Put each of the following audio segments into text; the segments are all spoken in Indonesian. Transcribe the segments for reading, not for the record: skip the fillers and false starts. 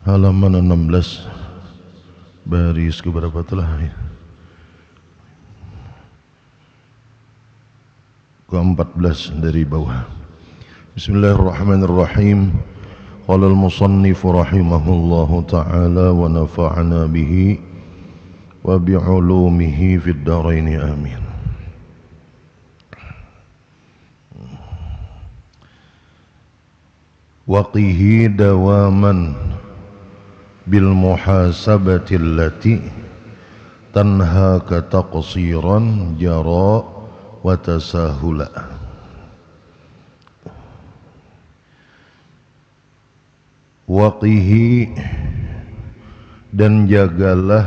halaman 16 baris keberapa telah ya? Ke-14 dari bawah. Bismillahirrahmanirrahim. Qala al-musannif rahimahullahu ta'ala wa nafa'ana bihi wa bi'ulumihi fid dharain amin. Waqihi dawaman bil muhasabati allati tanhaka taqsiran jara wa tasahula. Waqihi, dan jagalah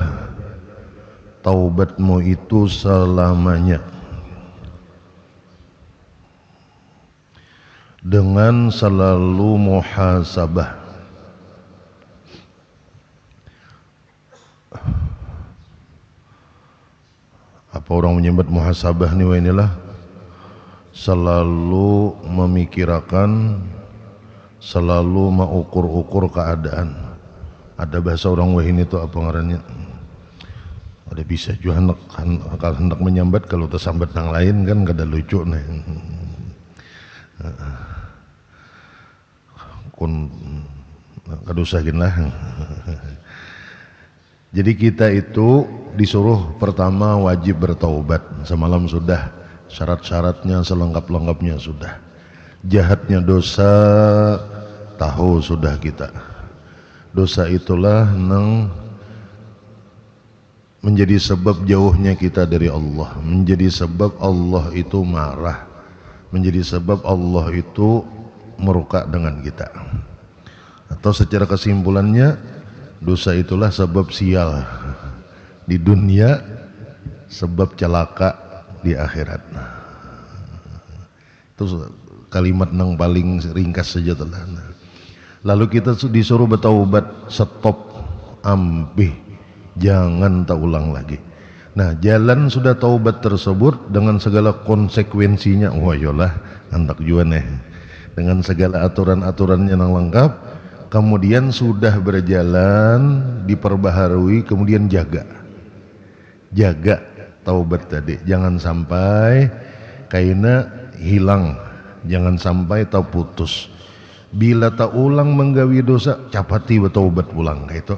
taubatmu itu selamanya dengan selalu muhasabah. Apa orang menyebut muhasabah nih? Inilah selalu memikirkan, selalu mengukur-ukur keadaan. Ada bahasa orang wahini itu apa ngarannya? Ada bisa juga hendak menyambat kalau tersambat yang lain kan kada lucu nih. Kun kada usahin lah. Jadi kita itu disuruh pertama wajib bertaubat. Semalam sudah syarat-syaratnya, selengkap-lengkapnya sudah. Jahatnya dosa tahu sudah kita. Dosa itulah yang menjadi sebab jauhnya kita dari Allah, menjadi sebab Allah itu marah, menjadi sebab Allah itu murka dengan kita. Atau secara kesimpulannya, dosa itulah sebab sial di dunia, sebab celaka di akhirat. Itu kalimat yang paling ringkas saja telah. Lalu kita disuruh bertaubat, stop, ambih, jangan tak ulang lagi. Nah, jalan sudah taubat tersebut dengan segala konsekuensinya. Wah yolah, antak juga nih. Dengan segala aturan-aturannya yang lengkap, kemudian sudah berjalan, diperbaharui, kemudian jaga taubat tadi. Jangan sampai kaina hilang, jangan sampai tak putus. Bila tak ulang menggawi dosa, capati bertaubat pulang kayak itu.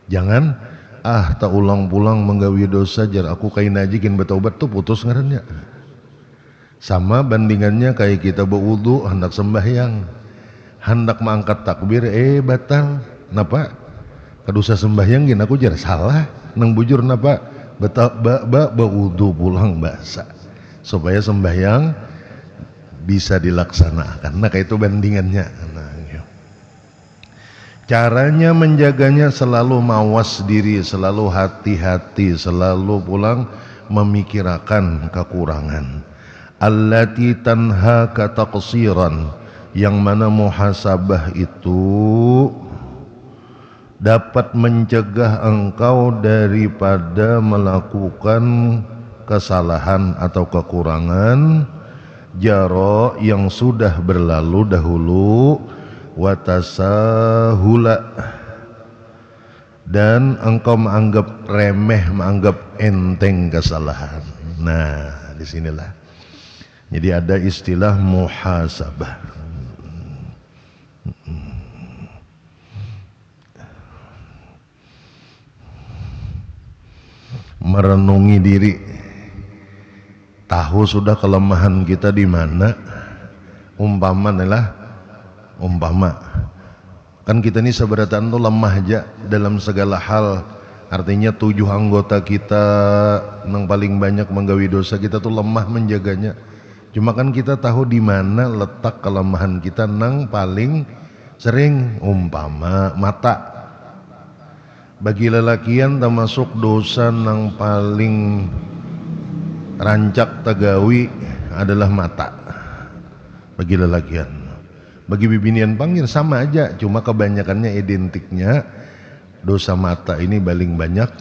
Jangan tak ulang pulang menggawi dosa jar aku kain ajikin bertaubat tuh putus ngarannya. Sama bandingannya kayak kita berwudu hendak sembahyang, hendak mengangkat takbir batal. Napa? Kadusa sembahyang gin aku jar salah nang bujur napa? Berwudu pulang basa supaya sembahyang bisa dilaksanakan. Nah kayak itu bandingannya. Nah, gitu. Caranya menjaganya selalu mawas diri, selalu hati-hati, selalu pulang memikirkan kekurangan. Allati tanhaka taqsiran, yang mana muhasabah itu dapat mencegah engkau daripada melakukan kesalahan atau kekurangan jaro yang sudah berlalu dahulu, watasahula, dan engkau menganggap remeh, menganggap enteng kesalahan. Nah, disinilah. Jadi ada istilah muhasabah. Merenungi diri, tahu sudah kelemahan kita di mana. Umpama kan kita ini seberatan tuh lemah aja dalam segala hal. Artinya 7 anggota kita yang paling banyak menggawi dosa, kita tuh lemah menjaganya. Cuma kan kita tahu di mana letak kelemahan kita nang paling sering. Umpama mata, bagi lelakian termasuk dosa nang paling rancak tagawi adalah mata bagi lelakian. Bagi bibinian panggil sama aja, cuma kebanyakannya identiknya dosa mata ini paling banyak,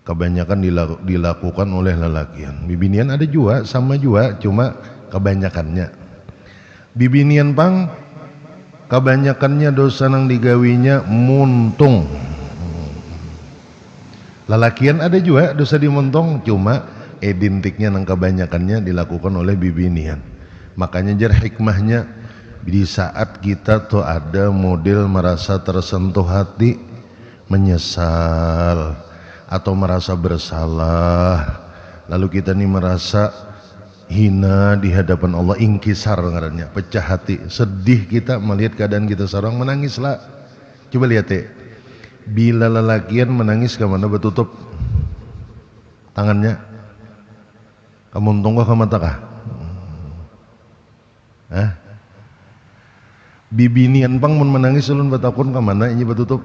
kebanyakan dilakukan oleh lelakian. Bibinian ada juga, sama juga, cuma kebanyakannya. Bibinian pang kebanyakannya dosa nang digawinya muntung. Lalakian ada juga dosa dimuntong, cuma identiknya nang kebanyakannya dilakukan oleh bibinian. Makanya jar hikmahnya di saat kita tuh ada model merasa tersentuh hati, menyesal atau merasa bersalah, lalu kita nih merasa hina di hadapan Allah, ingkisar ngarannya, pecah hati, sedih kita melihat keadaan kita seorang, menangislah. Coba lihat bila lelakian menangis kemana betutup tangannya, kamuntung kah ke mata kah? Bibinian pang mun menangis ulun batakun kemana ini betutup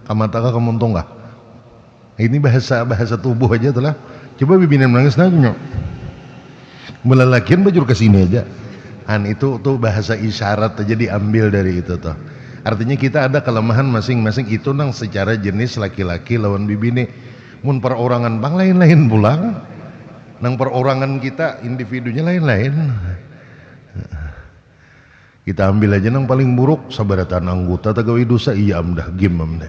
ke mata kah, kamuntung kah? Ini bahasa tubuh aja tuh lah. Coba bibinian menangis nanya, melalakian bajur ke sini aja. Itu tuh bahasa isyarat aja diambil dari itu tuh. Artinya kita ada kelemahan masing-masing itu nang secara jenis laki-laki lawan bibini. Mun perorangan bang lain-lain pulang. Nang perorangan kita individunya lain-lain. Kita ambil aja nang paling buruk, sabaratan anggota tagawi dosa iya amdah gim amdah.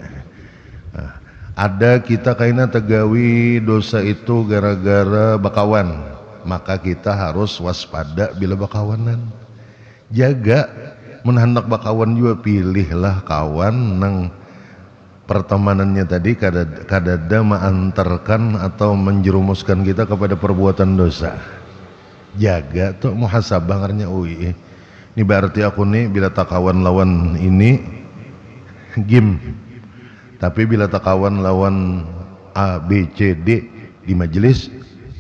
Ada kita kaina tagawi dosa itu gara-gara bakawan, maka kita harus waspada bila bakawanan. Jaga menhandak bakawan juga, pilihlah kawan nang pertemanannya tadi kadada mengantarkan atau menjerumuskan kita kepada perbuatan dosa. Jaga tuh muhasabah ngarnya. Ini berarti aku nih bila tak kawan lawan ini gim, tapi bila tak kawan lawan A, B, C, D di majelis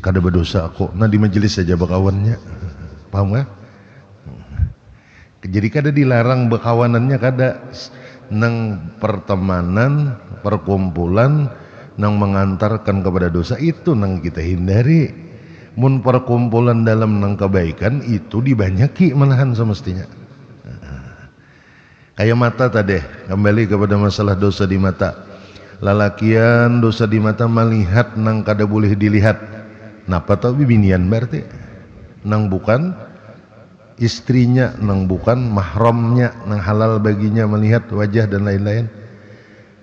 kada berdosa aku. Nah di majelis saja bakawannya, paham gak? Jadi kada dilarang bakawanannya, kada nang pertemanan, perkumpulan nang mengantarkan kepada dosa itu nang kita hindari. Mun perkumpulan dalam nang kebaikan itu dibanyaki malahan semestinya. Kayak mata tadi, kembali kepada masalah dosa di mata. Lalakian dosa di mata melihat nang kada boleh dilihat. Napa tau bibinian berarti nang bukan istrinya, nang bukan mahramnya, nang halal baginya melihat wajah dan lain-lain.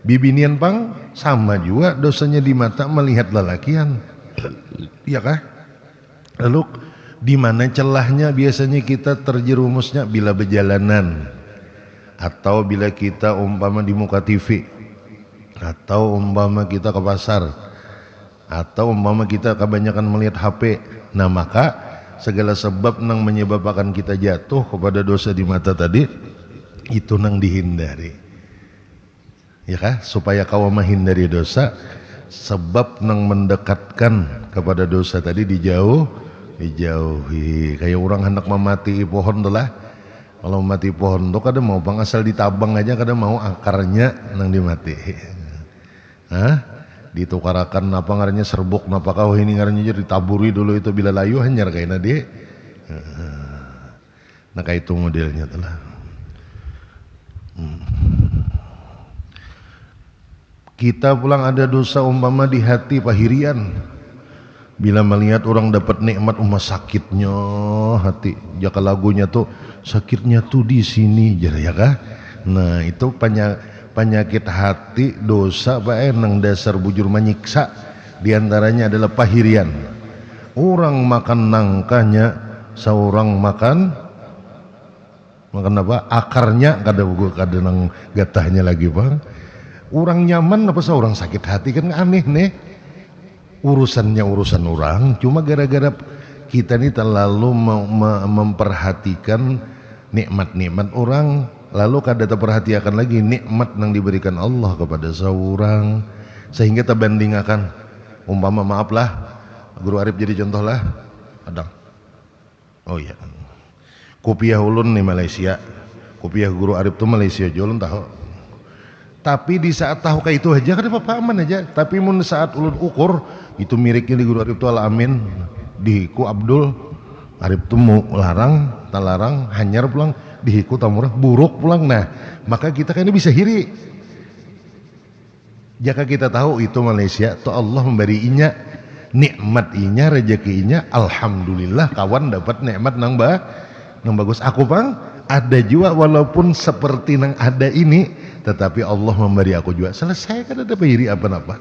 Bibinian pang sama juga dosanya di mata melihat lalakian, iya kah? Lalu di mana celahnya biasanya kita terjerumusnya? Bila berjalanan, atau bila kita umpama di muka TV, atau umpama kita ke pasar, atau umpama kita kebanyakan melihat HP. Nah maka segala sebab nang menyebabkan kita jatuh kepada dosa di mata tadi itu nang dihindari, ya kah? Supaya kau menghindari dosa, sebab nang mendekatkan kepada dosa tadi dijauhi. Kayak orang hendak memati pohon tuh lah, kalau mati pohon tuh kada mau bang asal ditabang aja, kada mau akarnya nang dimati. Ditukarakan apa ngarannya serbuk, napa kau ini ngarannya jadi ditaburi dulu itu bila layu hanyar kayaknya dia. Nah kayak itu modelnya tuh lah. Kita pulang ada dosa umpama di hati pahirian. Bila melihat orang dapat nikmat, sakitnya hati. Jaka lagunya tuh sakitnya tuh di sini, ya kah? Nah itu penyakit hati dosa nang dasar bujur menyiksa. Diantaranya adalah pahirian. Orang makan nangkanya, seorang makan apa? Akarnya kada nang gatahnya lagi bang. Orang nyaman apa seorang sakit hati, kan aneh nih. Urusannya urusan orang, cuma gara-gara kita ini terlalu memperhatikan nikmat-nikmat orang, lalu kada terperhatikan lagi nikmat yang diberikan Allah kepada seorang, sehingga terbandingkan. Umpama maaflah, Guru Arif jadi contoh lah, ada. Oh iya, kopiah ulun nih Malaysia, kopiah Guru Arif tuh Malaysia jualan tahu. Tapi di saat tahu kayak itu aja kan apa aman aja. Tapi mun saat ulun ukur itu miripnya di Guru Arif itu Al-Amin dihiku Abdul Arif itu mau larang, tak larang, hanyar pulang dihiku tamurah buruk pulang. Nah maka kita kan bisa hiri. Jika kita tahu itu Malaysia, tuh Allah memberinya nikmat inya, rezekinya, alhamdulillah kawan dapat nikmat nang bagus. Aku bang, ada juga walaupun seperti nang ada ini, tetapi Allah memberi aku juga. Selesai kan ada iri apa-apa.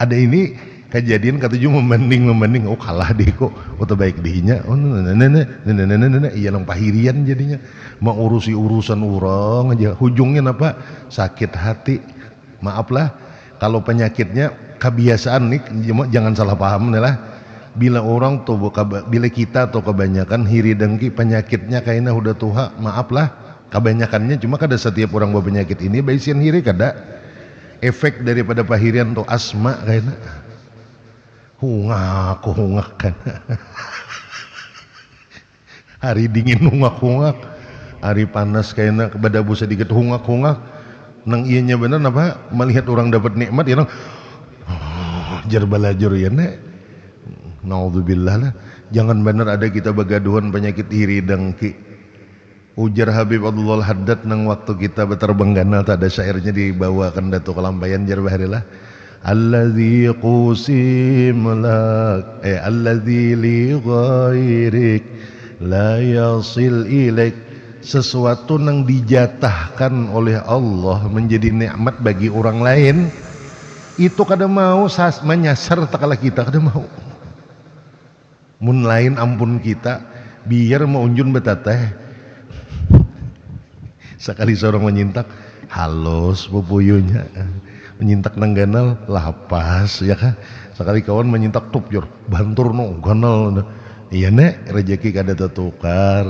Ada ini kejadian kata juga membanding, oh kalah deh kok, oh terbaik dihinya, oh nenek, iya nang pahirian jadinya, mau urusi urusan orang aja, ujungnya apa? Sakit hati. Maaflah kalau penyakitnya kebiasaan nih, jangan salah paham nih lah. Bila orang tuh bila kita atau kebanyakan hiri dengki penyakitnya kayaknya udah tuha, maaflah kebanyakannya cuma kada setiap orang bawa penyakit ini baisian hiri kada efek daripada pahirian tuh asma kayaknya hungak kan hari dingin hungak hari panas kayaknya badabu sedikit hungak nang ianya bener apa melihat orang dapat nikmat ya nang jar balajur ya nek. Naudzubillah lah, jangan benar ada kita begaduhan penyakit iri dengki. Ujar Habib Abdullah Haddad nang waktu kita berterbanggana tak ada syairnya dibawakan Datuk Kelampayan jar baharilah. Alladzi qusim lak alladzi li ghairik la yasil ilaik, sesuatu nang dijatahkan oleh Allah menjadi nikmat bagi orang lain itu kada mau menyasar takala kita kada mau. Mun lain ampun kita biar mau unjun betateh sekali seorang menyintak halus pupuyunya menyintak nang ganal lapas ya kan sekali kawan menyintak tupjur bantur no ganal iya nek rezeki kada tertukar.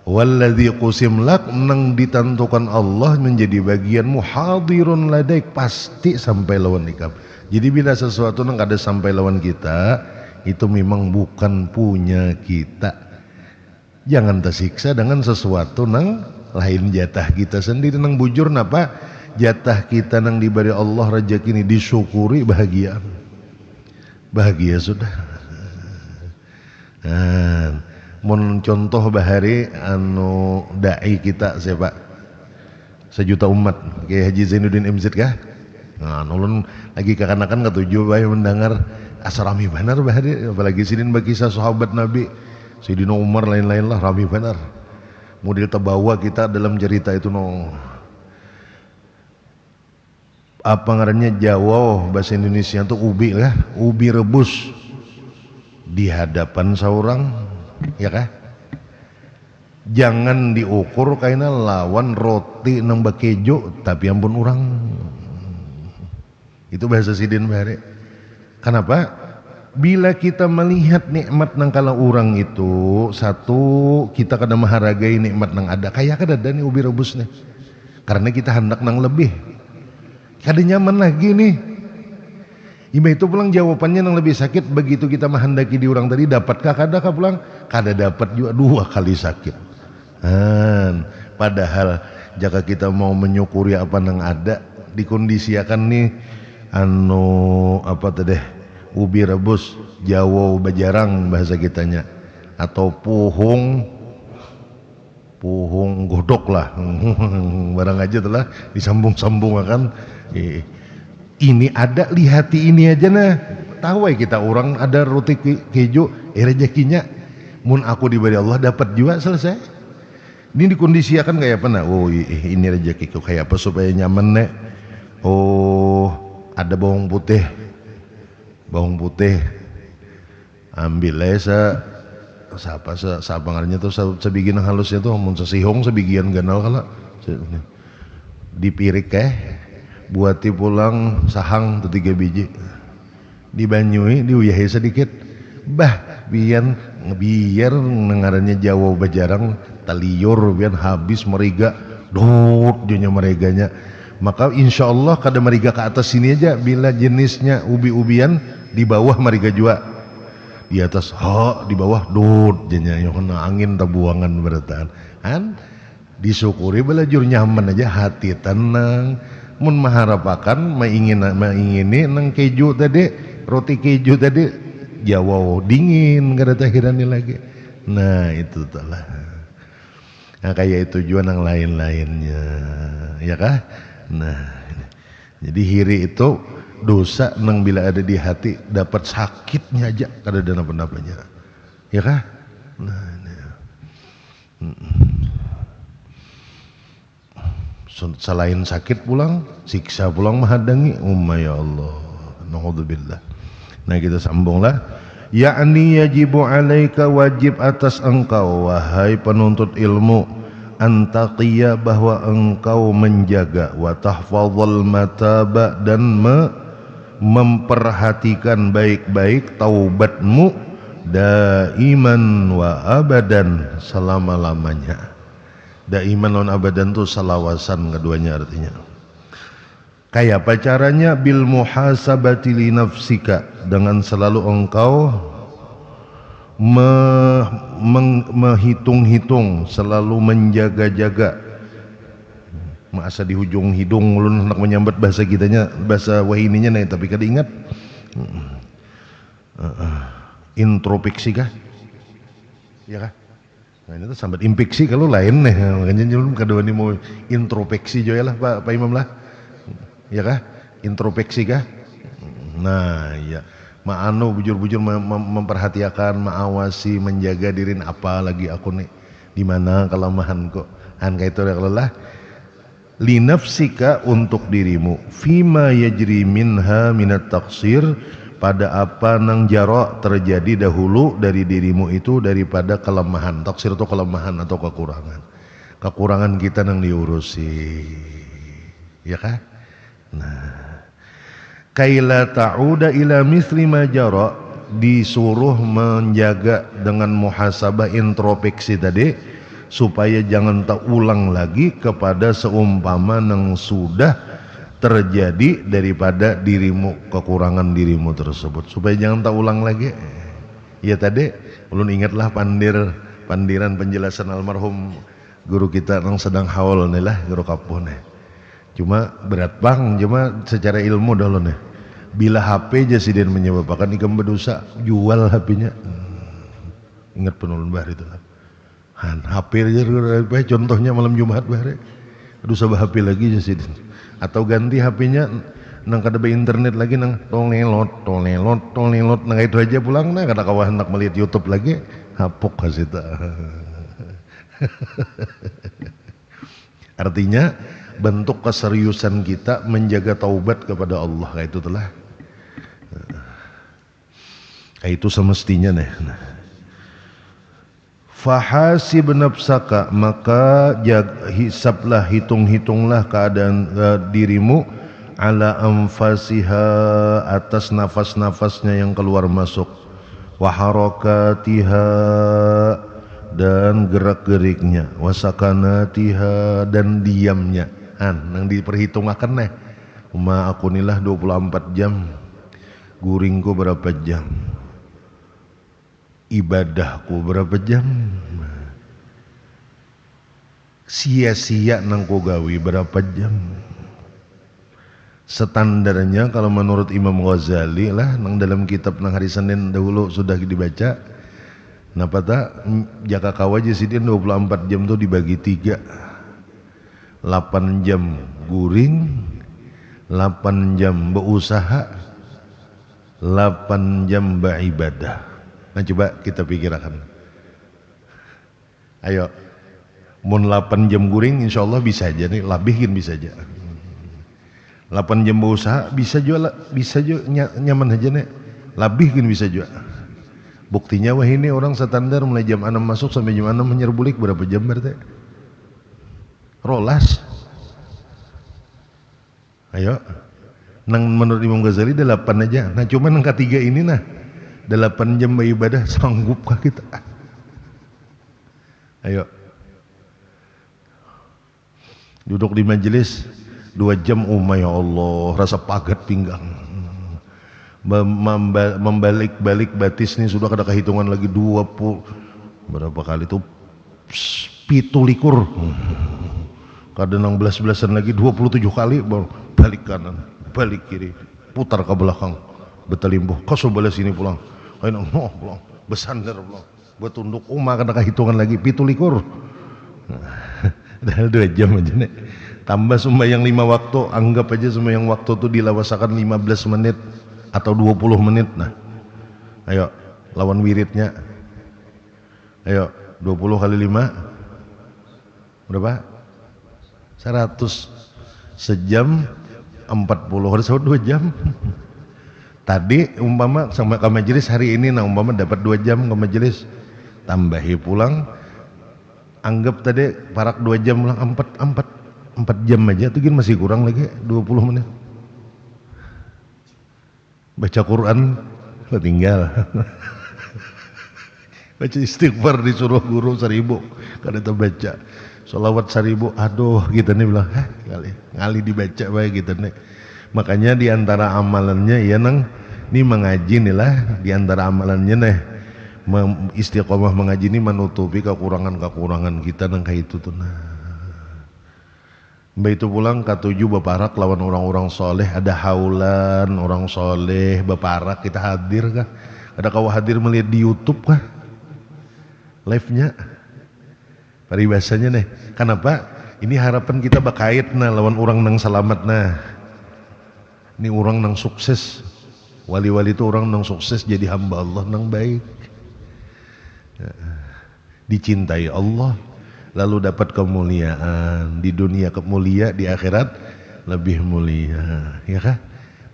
Walladzi qusim lak nang ditentukan Allah menjadi bagianmu hadirun ladaik pasti sampai lawan nikam. Jadi bila sesuatu nang kada sampai lawan kita itu memang bukan punya kita. Jangan tersiksa dengan sesuatu nang lain jatah kita sendiri nang bujur napa jatah kita nang diberi Allah rezeki ini disyukuri bahagia sudah. Mun contoh bahari anu dai kita siapa sejuta umat kayak Haji Zainuddin MZ kah nulun lagi kekanakan ketujuh bayi mendengar asrami benar bahari apalagi sidin bagi kisah sahabat Nabi Sayyidina Umar lain-lain lah rami benar model terbawa kita dalam cerita itu no apa ngarannya Jawa bahasa Indonesia itu ubi rebus di hadapan seorang ya kah jangan diukur kaina lawan roti nang bakejo tapi ampun orang itu bahasa sidin bahari. Kenapa? Bila kita melihat nikmat nang kala orang itu satu kita kada menghargai nikmat nang ada kayak kada ada nih ubi rebus nih karena kita hendak nang lebih kada nyaman lagi nih. Iba itu pulang jawabannya nang lebih sakit begitu kita menghendaki di orang tadi dapatkah kada kah pulang kada dapat juga 2 kali sakit. Padahal jika kita mau menyukuri apa nang ada dikondisikan nih anu apa tadi ubi rebus Jawa bajarang bahasa kitanya atau puhung godok lah barang aja telah disambung-sambung akan ini ada lihati ini aja nah tahu ya kita orang ada roti keju rezekinya mun aku diberi Allah dapat juga selesai ini dikondisikan kayak apa nah oh ini rezekiku kayak apa supaya nyaman nek oh ada bawang putih ambil aja siapa ngarannya tuh sebigian halusnya tuh mun sesihong sebigian ganal kala dipirik buati pulang sahang tuh 3 biji dibanyui diuyahi sedikit biar ngarannya Jawa bajarang taliur biar habis meriga dot jonya mereganya maka insya Allah kada meriga ke atas sini aja bila jenisnya ubi-ubian di bawah meriga juga di atas di bawah dot jenya yang angin terbuangan bertahan disyukuri belajur nyaman aja hati tenang mun mengharapkan mengingini nang keju tadi roti keju tadi Jawa dingin kada tahirannya lagi nah itu telah nah kayak itu juga nang lain-lainnya ya kah nah jadi hiri itu dosa nang bila ada di hati dapat sakitnya aja kada ada apa-apanya ya kah nah Selain sakit pulang, siksa pulang menghadangi. Ya Allah, naudzubillah. Nah kita sambunglah. Ya'ni yajibu alaika, wajib atas engkau wahai penuntut ilmu, antaqiya, bahwa engkau menjaga, wa tahfazal mataba, dan memperhatikan baik-baik taubatmu, daiman wa abadan, selama-lamanya. Daiman non abadan itu salawasan keduanya artinya. Kayak apa caranya? Bil muhasabati li nafsika, dengan selalu engkau menghitung-hitung, selalu menjaga-jaga. Masa di hujung hidung ulun hendak menyambat bahasa kitanya, bahasa wahininya nih, tapi kada ingat. Introspeksi kah? Ya kah? Nah ini tuh sambat impiksi kalau lain nih, makanya belum kedua ini mau introspeksi juga lah Pak Imam lah, ya kah? Introspeksi kah? Nah ya, ma'anu bujur-bujur memperhatikan, mengawasi, menjaga diri, apa lagi aku nih, di mana kelemahan kok, kayak itu ya kalau lah. Linafsika, untuk dirimu, fima yajri minha minat taksir, pada apa nang jarok terjadi dahulu dari dirimu itu daripada kelemahan. Taksir itu kelemahan atau kekurangan. Kekurangan kita nang diurusi, ya kan? Nah, kaila ta'uda ila misli ma jarok, disuruh menjaga dengan muhasabah, introspeksi tadi, supaya jangan terulang lagi kepada seumpama nang sudah terjadi daripada dirimu, kekurangan dirimu tersebut, supaya jangan tak ulang lagi. Ya tadi ulun ingatlah pandiran penjelasan almarhum guru kita yang sedang haul nih lah, guru kapuh nih. Cuma berat bang, cuma secara ilmu dahulu nih, bila HP aja sih dia menyebabkan ikam berdosa, jual HP-nya. Ingat penulun bahar itu lah. HP aja contohnya malam Jumat bahar, dosa HP lagi aja sih. Atau ganti HP-nya nang kada be internet lagi, nang tolelot nang itu aja pulang, nah kada kawan hendak melihat YouTube lagi, hapuk kasita. Artinya bentuk keseriusan kita menjaga taubat kepada Allah, kayak itu telah, kayak itu semestinya nih. Fahasib nafsaka, maka hisablah, hitung-hitunglah keadaan dirimu, ala anfasiha, atas nafas-nafasnya yang keluar masuk, wa harakatiha, dan gerak-geriknya, wa sakanatiha, dan diamnya. Nang diperhitungkan nih, aku nilah 24 jam, guringku berapa jam, ibadahku berapa jam, sia-sia nang ku gawi berapa jam. Standarnya kalau menurut Imam Ghazali lah, nang dalam kitab nang hari Senin dahulu sudah dibaca, napa tak jaka kawaji sidin 24 jam tuh dibagi 3, 8 jam guring, 8 jam berusaha, 8 jam beribadah. Nah coba kita pikirkan, ayo, mun 8 jam guring insya Allah bisa aja nih, labihin bisa aja. 8 jam berusaha bisa juga nyaman aja nih, labihin bisa juga. Buktinya wah ini orang standar mulai jam 6 masuk sampai jam 6 menyerbulik berapa jam berarti? Rolas. Ayo, nang menurut Imam Ghazali 8 aja. Nah cuman yang ketiga ini nah, 8 jam beribadah, sanggupkah kita? Ayo, duduk di majelis 2 jam, ya Allah, rasa pagat pinggang, membalik-balik batis nih sudah ada kehitungan lagi 20 berapa kali tuh, 17, kadang 16-belasan lagi 27 kali, balik kanan, balik kiri, putar ke belakang, betalimbuh, kau sebelah sini pulang, pulang, besander pulang, betunduk, kadang kehitungan lagi 17. Dah 2 jam aja nih, tambah sembahyang 5 waktu, anggap aja sembahyang waktu tuh dilawasakan 15 menit atau 20 menit. Nah ayo lawan wiridnya, ayo 20 kali 5 Berapa? 100 sejam 40 harus 2 jam. Tadi umpama sama ke majelis hari ini, nah umpama dapat 2 jam ke majelis, tambahi pulang, anggap tadi parak 2 jam pulang 4 jam aja, itu kan masih kurang lagi 20 menit. Baca Quran tinggal. Baca istighfar disuruh guru 1000 kada itu baca. Sholawat 1000, aduh kita nih bilang, ngali dibaca baik gitu nih. Makanya diantara amalannya ya nang ini mengaji nih lah, diantara amalannya nih istiqomah mengaji ini menutupi kekurangan kita nang kayak itu tuh. Nah, mbak itu pulang ketujuh beparak lawan orang-orang soleh, ada haulan orang soleh beparak, kita hadir kah? Ada kau hadir melihat di YouTube kah? Live-nya? Paribasanya nih, kenapa? Ini harapan kita bakait nah lawan orang nang selamat nah. Ini orang nang sukses, wali-wali itu orang nang sukses jadi hamba Allah nang baik, dicintai Allah, lalu dapat kemuliaan di dunia, kemulia di akhirat lebih mulia, ya kah?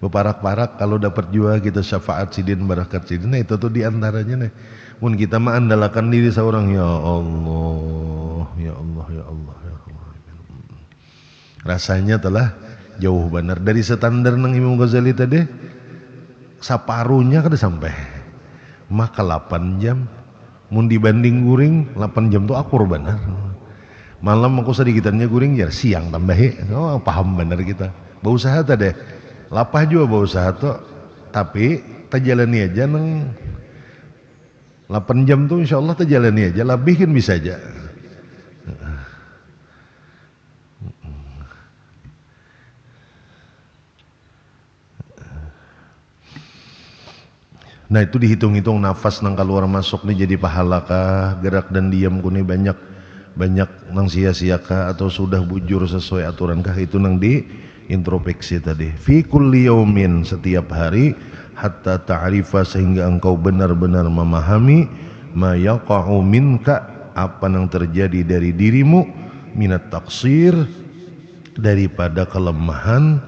Beparak-parak kalau dapat juga kita syafaat sidin barakat sidin, nah itu tuh diantaranya nih. Mun kita mah andalakan diri seorang, ya Allah, ya Allah, ya Allah, ya Allah. Rasanya telah jauh benar dari standar nang Imam Ghazali tadi, saparuhnya kada sampai, maka 8 jam, mun dibanding guring 8 jam tuh akur benar. Malam aku sedikitannya guring ya siang tambahi, oh paham benar kita. Berusaha tadi, lapah juga berusaha tuh, tapi terjalani aja nang 8 jam tuh insya Allah terjalani aja, lebihin bisa aja. Nah itu dihitung-hitung nafas nang keluar masuk nih jadi pahala kah, gerak dan diam ku nih banyak nang sia-sia kah, atau sudah bujur sesuai aturan kah, itu nang di introspeksi tadi. Fi kulli yaumin, setiap hari, hatta ta'rifa, sehingga engkau benar-benar memahami, ma yaqa'u minka, apa yang terjadi dari dirimu, minat taksir, daripada kelemahan,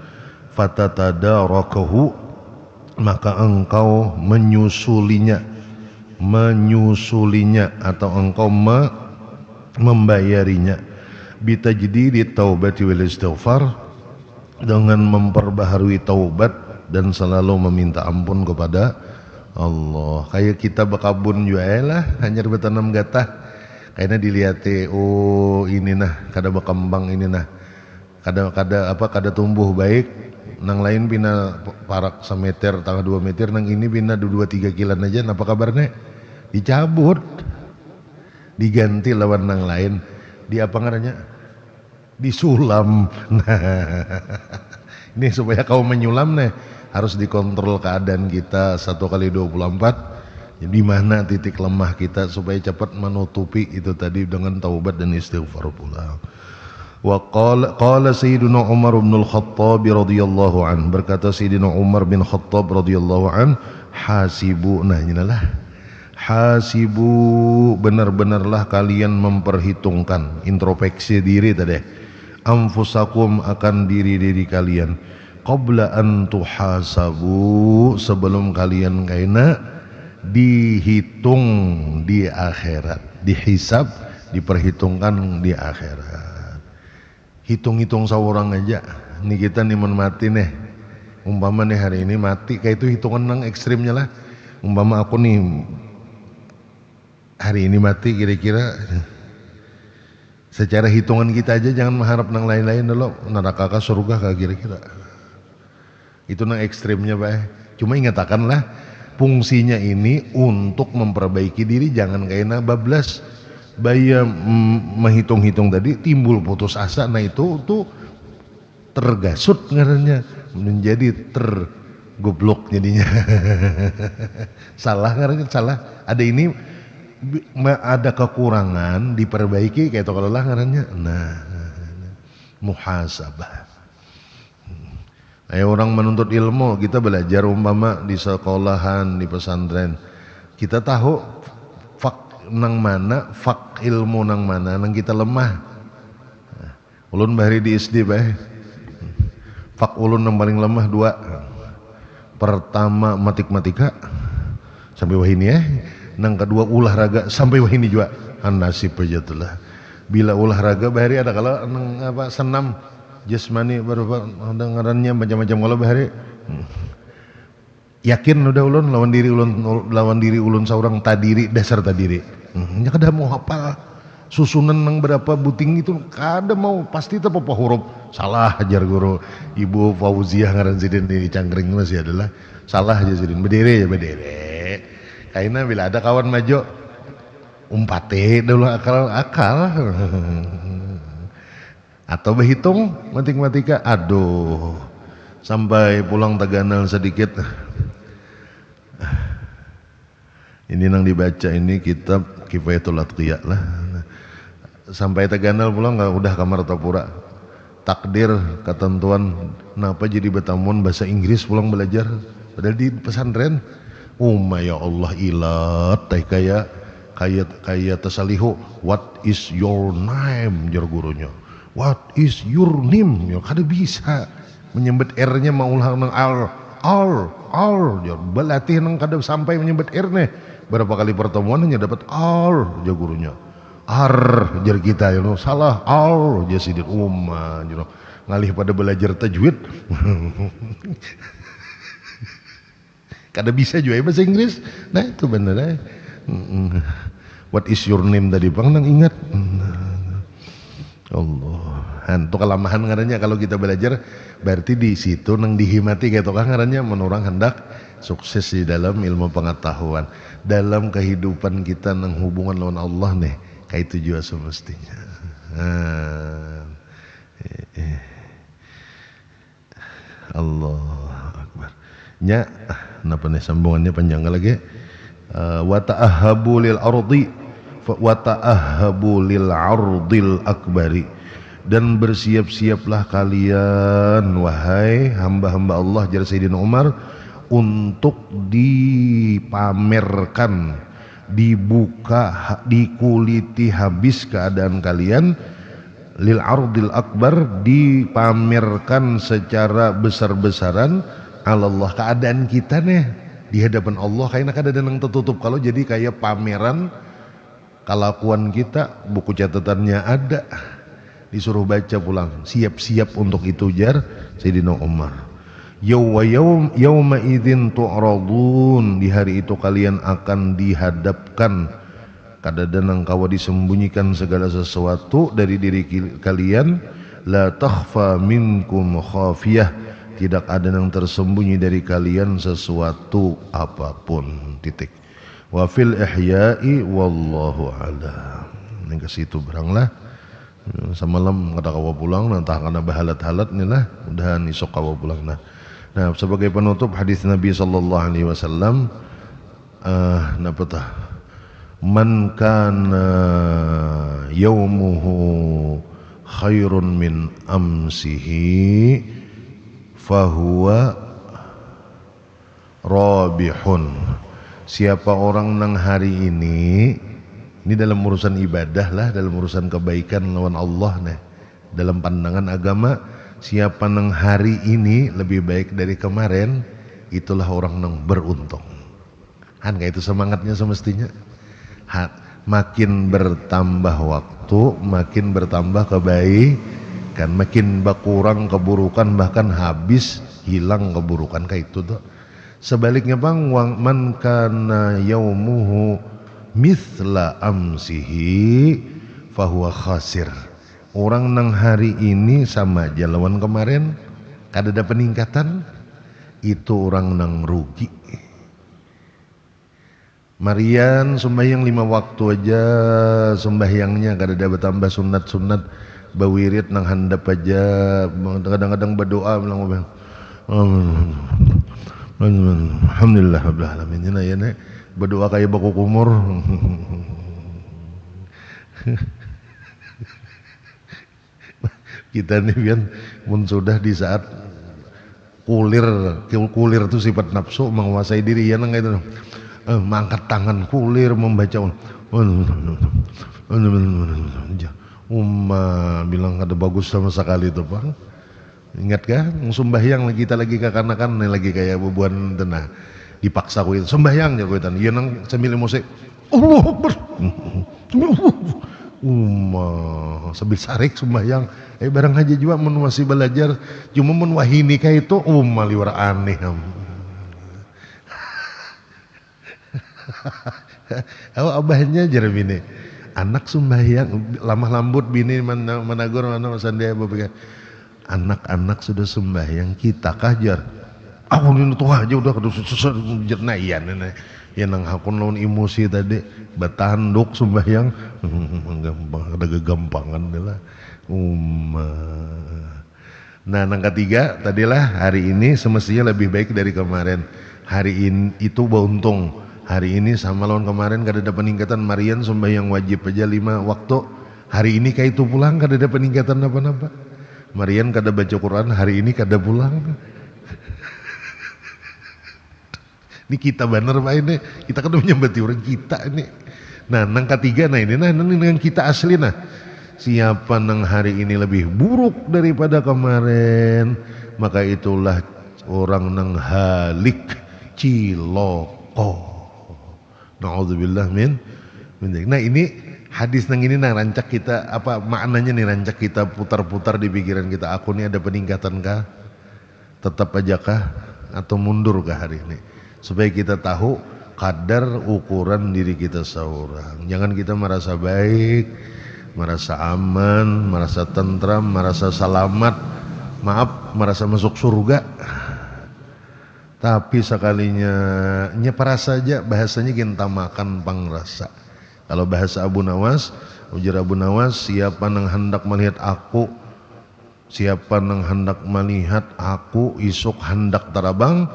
fatatadarokahu, maka engkau menyusulinya atau engkau membayarinya, bitajdidi taubati wal istighfar, dengan memperbaharui taubat dan selalu meminta ampun kepada Allah. Kayak kita bekabun juga lah, hanya bertanam gatah, kayaknya dilihat oh ini nah kada berkembang, ini nah kada tumbuh baik, nang lain pina parak semeter tangga 2 meter, nang ini pina 2-3 kilan aja, apa kabarnya? Dicabut, diganti lawan nang lain, di apa ngarannya? Disulam. Nah, ini supaya kau menyulam nih harus dikontrol keadaan kita 1x24, di mana titik lemah kita supaya cepat menutupi itu tadi dengan taubat dan istighfar pula. Wa qala Sayyidina Umar bin Al-Khattab radhiyallahu an, berkata Sayyidina Umar bin Khattab radhiyallahu an, hasibu, nah inilah hasibu, benar-benarlah kalian memperhitungkan, introspeksi diri tadi, anfusakum, akan diri-diri kalian, qabla an tuhasabu, sebelum kalian kaina dihitung di akhirat, dihisab, diperhitungkan di akhirat. Hitung-hitung seorang aja, nih kita nih mati nih, umpama nih hari ini mati, kayak itu hitungan nang ekstrimnya lah. Umpama aku nih hari ini mati, kira-kira secara hitungan kita aja, jangan mengharap nang lain-lain dulu, neraka kah surga kah, kira-kira itu nang ekstrimnya Pak. Cuma ingatakanlah fungsinya ini untuk memperbaiki diri, jangan kayak bablas baya menghitung-hitung tadi timbul putus asa, nah itu tuh tergasut ngarannya, menjadi tergoblok jadinya. Salah ngarannya, salah, ada ini ada kekurangan, diperbaiki kayak itu kalau lah ngarannya. Nah, muhasabah. Orang menuntut ilmu, kita belajar umpama di sekolahan, di pesantren, kita tahu nang mana, fak ilmu nang mana, nang kita lemah. Ulun bahari di SD bae. Fak ulun yang paling lemah 2. Pertama matematika sampai wahini ya. Nang kedua olahraga sampai wahini juga. Nasib aja tuh lah. Bila olahraga bahari ada kalau nang apa senam jasmani berupa dengarannya macam-macam kalau bahari. Yakin udah ulun lawan diri ulun seorang tadiri dasar tadiri. Nya kada mau hafal susunan nang berapa buting itu kada mau pasti itu apa huruf salah ajar guru Ibu Fauziah ngaran sidin di Cangkring masih adalah salah aja sidin berdiri ya berdiri. Kaina bila ada kawan maju umpate dulu akal atau berhitung matematika aduh sampai pulang Taganal sedikit ini nang dibaca ini kitab Kifayatul Atqiya lah sampai Taganal pulang nggak udah kamar Tapura takdir ketentuan kenapa jadi betamun bahasa Inggris pulang belajar padahal di pesantren ya Allah ilat kayak tasalihu what is your name jar gurunya what is your name ya kada bisa menyebut R-nya mau ulang nang R jar berlatih nang kada sampai menyebut R nih berapa kali pertemuan hanya dapat R jar gurunya R jar kita you know, salah R jar sidin you know, ngalih pada belajar tajwid kada bisa juga ya bahasa Inggris nah itu bener ya what is your name tadi bang nang ingat Allah itu kelamahan ngarannya kalau kita belajar berarti di situ nang dihimati kayak tukang ngarannya menurang hendak sukses di dalam ilmu pengetahuan dalam kehidupan kita nang hubungan lawan Allah nih kayak itu juga semestinya Allah Akbar nya napa nih sambungannya panjang lagi wa ta'ahabu lil ardi wa ta'ahabu lil ardil akbari dan bersiap-siaplah kalian wahai hamba-hamba Allah jar Sayyidina Umar untuk dipamerkan dibuka dikuliti habis keadaan kalian lil ardil akbar dipamerkan secara besar-besaran Allah keadaan kita nih di hadapan Allah kayaknya kada ada yang tertutup kalau jadi kayak pameran kelakuan kita buku catatannya ada disuruh baca pulang siap-siap untuk itu jar Sayyidina Umar yauma idzin tu'radun di hari itu kalian akan dihadapkan kada ada nang kawa disembunyikan segala sesuatu dari diri kalian la takhfa minkum khafiyah tidak ada yang tersembunyi dari kalian sesuatu apapun titik wa fil ihya'i wallahu a'lam ini ke situ beranglah semalam kata kawa pulang nantah kana bahalat-halat nih lah mudahan isok kawa pulang nah sebagai penutup hadis Nabi sallallahu alaihi wasallam napa tah man kana yaumuhu khairun min amsihi fahuwa rabihun siapa orang nang hari ini dalam urusan ibadah lah dalam urusan kebaikan lawan Allah nih dalam pandangan agama siapa nang hari ini lebih baik dari kemarin itulah orang nang beruntung kan kayak itu semangatnya semestinya makin bertambah waktu makin bertambah kebaikan makin berkurang keburukan bahkan habis hilang keburukan kayak itu tuh sebaliknya bang man kana yaumuhu mithla amsihi fahuwa khasir orang nang hari ini sama aja lawan kemarin kada ada peningkatan itu orang nang rugi Marian sembahyang 5 waktu aja sembahyangnya kada ada bertambah sunat-sunat bawirit nang handap aja kadang-kadang berdoa bilang alhamdulillah rabbil alamin ya nek berdoa kayak baku kumur kita nih kan mun sudah di saat kulir itu sifat nafsu menguasai diri ya nang itu mengangkat tangan kulir membaca Bilang ada bagus sama sekali itu Bang. Ingat kan? Sembahyang kita lagi kekanakan lagi kayak bebuan tenah. Dipaksa kuwi sembahyang ya kuwi tan. Ieu nang sambil musik. Allahu Akbar. Sambil sarik sembahyang. Barang aja juga mun masih belajar cuma mun wahini kayak itu liwar aneh. Abahnya jare bini. Anak sembahyang lamah lambut bini managor mana sandia bapak. Anak-anak sudah sembahyang kita kajar. Aku ini tuh aja udah susah jerna iya nenek. Ya nang hakun lawan emosi tadi batanduk sembahyang gampang ada kegampangan lah. Nah nang ketiga tadilah hari ini semestinya lebih baik dari kemarin. Hari ini itu beruntung. Hari ini sama lawan kemarin kada ada peningkatan. Marian sembahyang wajib aja 5 waktu. Hari ini kayak itu pulang kada ada peningkatan apa-apa. Marian kada baca Quran, hari ini kada pulang. Ini kita bener Pak ini. Kita kada menyembati orang kita ini. Nah nang ketiga ini dengan kita asli nah. Siapa nang hari ini lebih buruk daripada kemarin, maka itulah orang nang halik ciloko. Na'udzubillah min. Nah ini hadis nang ini nang rancak kita apa maknanya nih rancak kita putar-putar di pikiran kita. Aku ini ada peningkatan kah? Tetap aja kah? Atau mundur kah hari ini? Supaya kita tahu kadar ukuran diri kita seorang. Jangan kita merasa baik, merasa aman, merasa tentram, merasa selamat, merasa masuk surga. Tapi sekalinya nyeparas saja bahasanya kita makan pangrasa. Kalau bahasa Abu Nawas, ujar Abu Nawas, siapa nang hendak melihat aku, siapa nang hendak melihat aku isuk hendak tarabang,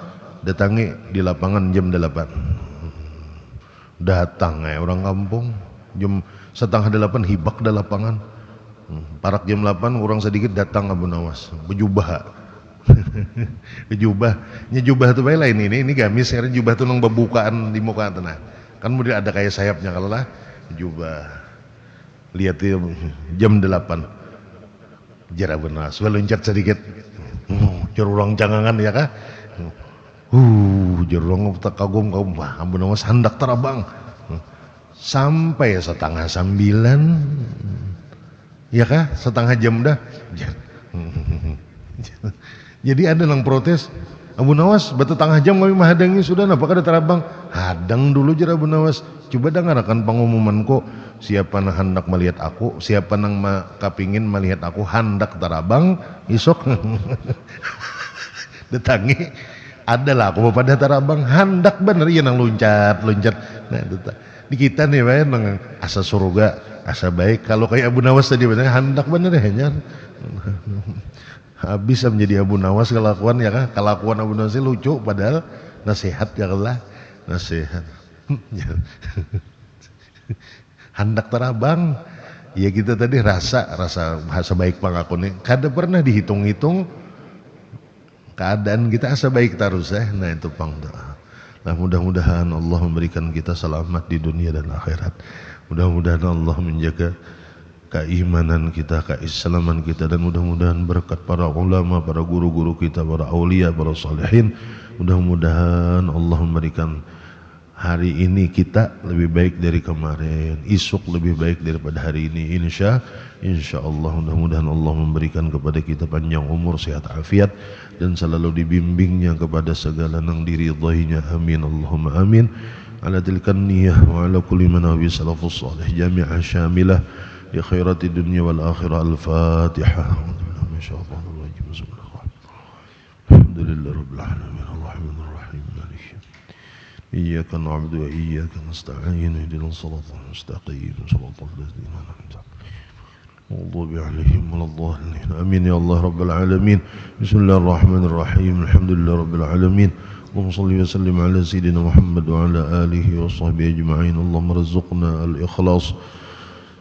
datangi di lapangan jam 8. Datang orang kampung jam 7:30 hibak di lapangan. Parak jam 8 orang sedikit datang Abu Nawas berjubah. Jubah tuh baik lain ini gamis karena jubah tuh nang bebukaan di muka tenang. Kan kemudian ada kayak sayapnya kalau lah jubah. Lihat jam 8. Jara benar, loncat sedikit. Jurang jangangan ya kah? Jurang tak kagum Abu Nawas hendak terabang. Sampai 8:30. Ya kah? Setengah jam dah. Jadi ada yang protes, Abu Nawas batu tengah jam kami menghadangi sudah, apakah ada terabang? Hadang dulu jera Abu Nawas. Coba dengarkan pengumumanku, siapa nang hendak melihat aku, siapa nang kapingin melihat aku hendak terabang, isok. Datangi, adalah aku pada terabang, hendak bener ya nang loncat. Nah itu di kita nih nang asa surga, asa baik. Kalau kayak Abu Nawas tadi bener hendak bener ya. Habis menjadi Abu Nawas kelakuan ya kah? Kelakuan Abu Nawas lucu padahal nasihat ya lah nasihat. Hendak terabang. Ya kita tadi rasa baik pangakun ini. Kada pernah dihitung-hitung keadaan kita asa baik terus Nah itu pang doa. Nah mudah-mudahan Allah memberikan kita selamat di dunia dan akhirat. Mudah-mudahan Allah menjaga keimanan kita, keislaman kita, dan mudah-mudahan berkat para ulama, para guru-guru kita, para aulia, para salihin, mudah-mudahan Allah memberikan hari ini kita lebih baik dari kemarin, esok lebih baik daripada hari ini, insya Allah. Mudah-mudahan Allah memberikan kepada kita panjang umur, sehat afiat, dan selalu dibimbingnya kepada segala yang diridainya. Amin Allahumma amin. Ala tilkan niyah wa ala kulli manawi salafus salih jami'ah syamilah ya khairati dunya wal akhirah. Al-Fatihah. Alhamdulillah rabbil alamin arrahmanir rahim maliki iyyaka na'budu wa iyyaka nasta'in ihdinas siratal mustaqim siratal ladzina an'amta maghdubi 'alaihim waladdallin. Amin ya Allah rabbil alamin. Bismillahirrahmanirrahim. Alhamdulillah rabbil alamin. Allahumma shalli wa sallim ala sayyidina Muhammad wa ala alihi wa sahbihi ajma'in. Allahumma rizqna al-ikhlas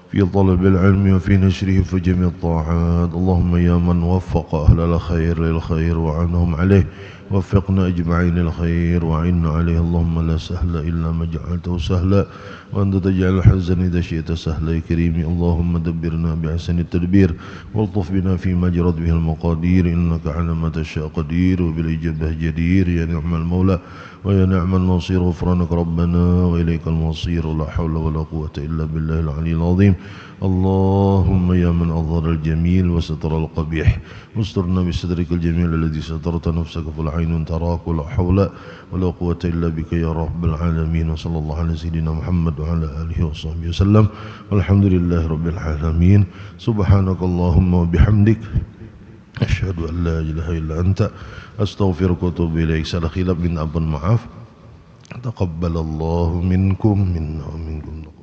في طلب العلم وفي نشره في جميع الطاعات. اللهم يا من وفق أهل الخير للخير وعنهم عليه وفقنا أجمعين الخير وعنا عليه اللهم لا سهل إلا ما جعلته سهلا وأنت تجعل الحزن إذا شئت سهلا يا كريم اللهم دبرنا بأحسن التدبير والطف بنا فيما جرت به المقادير إنك على ما تشاء قدير وبالإجابة جدير يا نعم المولى ويا نعم النصير غفرانك ربنا وإليك المصير ولا حول ولا قوة إلا بالله العلي العظيم اللهم يا من أظهر الجميل وستر القبيح واسترنا بسترك الجميل الذي سترت نفسك فالعين تراك ولا حول ولا قوة إلا بك يا رب العالمين وصلى الله على سيدنا محمد وعلى آله وصحبه وسلم والحمد لله رب العالمين سبحانك اللهم وبحمدك أشهد أن لا إله إلا أنت أستغفرك وأتوب إليك salah khilaf minta ampun maaf taqabbalallahu minkum minna wa minkum